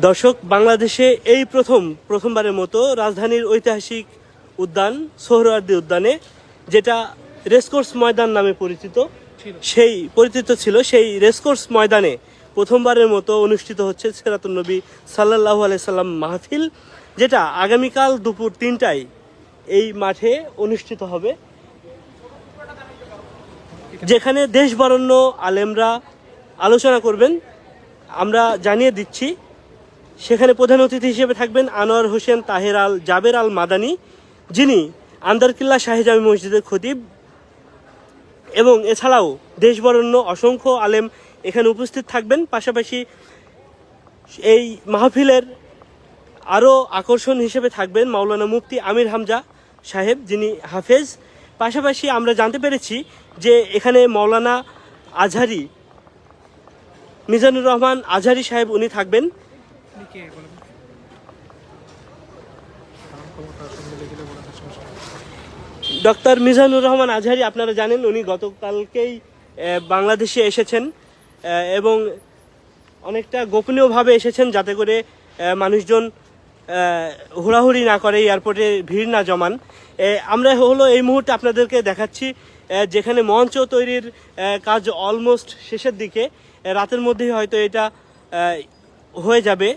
দর্শক, বাংলাদেশে এই প্রথমবারের মতো রাজধানীর ঐতিহাসিক উদ্যান সোহরাওয়ার্দী উদ্যানে, যেটা রেসকোর্স ময়দান নামে পরিচিত সেই রেসকোর্স ময়দানে প্রথমবারের মতো অনুষ্ঠিত হচ্ছে সিরাতুন নবী সাল্লাল্লাহু আলাইহি সাল্লাম মাহফিল, যেটা আগামীকাল দুপুর 3টায় এই মাঠে অনুষ্ঠিত হবে, যেখানে দেশ বরেণ্য আলেমরা আলোচনা করবেন। আমরা জানিয়ে দিচ্ছি, সেখানে প্রধান অতিথি হিসেবে থাকবেন আনোয়ার হোসেন তাহের আল জাবের আল মাদানী, যিনি আন্দারকিল্লা শাহী জামি মসজিদের খতিব, এবং এছাড়াও দেশ বরেণ্য অসংখ্য আলেম এখানে উপস্থিত থাকবেন। পাশাপাশি এই মাহফিলের আরও আকর্ষণ হিসেবে থাকবেন মাওলানা মুফতি আমির হামজা সাহেব, যিনি হাফেজ। পাশাপাশি আমরা জানতে পেরেছি যে এখানে মাওলানা আজহারি মিজানুর রহমান আজহারি সাহেব উনি থাকবেন। ডক্টর মিজানুর রহমান আজহারি, আপনারা জানেন, উনি গতকালকেই বাংলাদেশে এসেছেন এবং অনেকটা গোপনীয়ভাবে এসেছেন, যাতে করে মানুষজন হুড়াহুড়ি না করে, এয়ারপোর্টে ভিড় না জমান। আমরা এই মুহূর্তে আপনাদেরকে দেখাচ্ছি যেখানে মঞ্চ তৈরির কাজ অলমোস্ট শেষের দিকে, রাতের মধ্যেই হয়তো এটা হয়ে যাবে।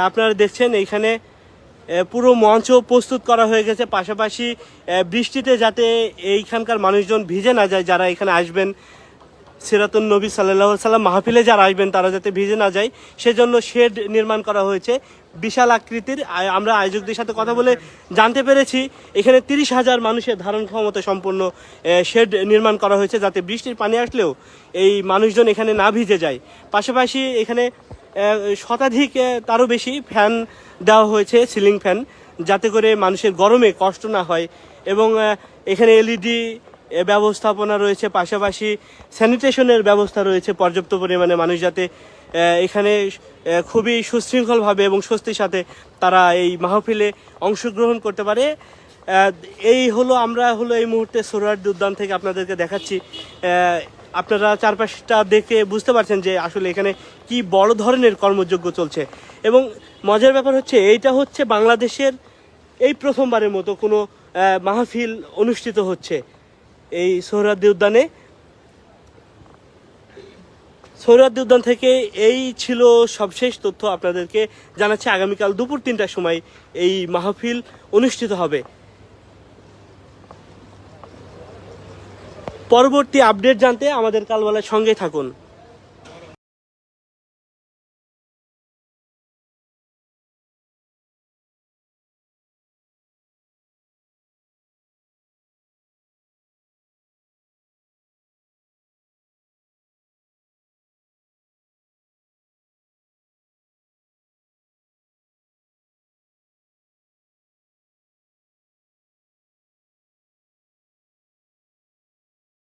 আপনারা দেখছেন এইখানে পুরো মঞ্চ প্রস্তুত করা হয়ে গেছে। পাশাপাশি বৃষ্টিতে যাতে এইখানকার মানুষজন ভিজে না যায়, যারা এখানে আসবেন সিরাতুন নবী সাল্লাল্লাহু আলাইহি সাল্লাম মাহফিলে যারা আসবেন তারা যাতে ভিজে না যায়, সেজন্য শেড নির্মাণ করা হয়েছে বিশাল আকৃতির। আমরা আয়োজকদের সাথে কথা বলে জানতে পেরেছি এখানে 30,000 মানুষের ধারণ ক্ষমতা সম্পন্ন শেড নির্মাণ করা হয়েছে, যাতে বৃষ্টির পানি আসলেও এই মানুষজন এখানে না ভিজে যায়। পাশাপাশি এখানে শতাধিক তারও বেশি ফ্যান দেওয়া হয়েছে, সিলিং ফ্যান, যাতে করে মানুষের গরমে কষ্ট না হয়। এবং এখানে এলইডি ব্যবস্থাপনা রয়েছে, পাশাপাশি স্যানিটেশনের ব্যবস্থা রয়েছে পর্যাপ্ত পরিমাণে, মানুষ যাতে এখানে খুবই সুশৃঙ্খলভাবে এবং স্বস্তির সাথে তারা এই মাহফিলে অংশগ্রহণ করতে পারে। আমরা এই মুহূর্তে সোহরাওয়ার্দী উদ্যান থেকে আপনাদেরকে দেখাচ্ছি। আপনারা চারপাশটা দেখে বুঝতে পারছেন যে আসলে এখানে কি বড় ধরনের কর্মযজ্ঞ চলছে। এবং মজার ব্যাপার হচ্ছে, এইটা হচ্ছে বাংলাদেশের এই প্রথমবারের মতো কোনো মাহফিল অনুষ্ঠিত হচ্ছে এই সোহরাওয়ার্দী উদ্যানে। সোহরাওয়ার্দী উদ্যান থেকে এই ছিল সবশেষ তথ্য আপনাদেরকে জানাচ্ছি। আগামীকাল দুপুর 3টার সময় এই মাহফিল অনুষ্ঠিত হবে। পরবর্তী আপডেট জানতে আমাদের কালবেলার সঙ্গেই থাকুন।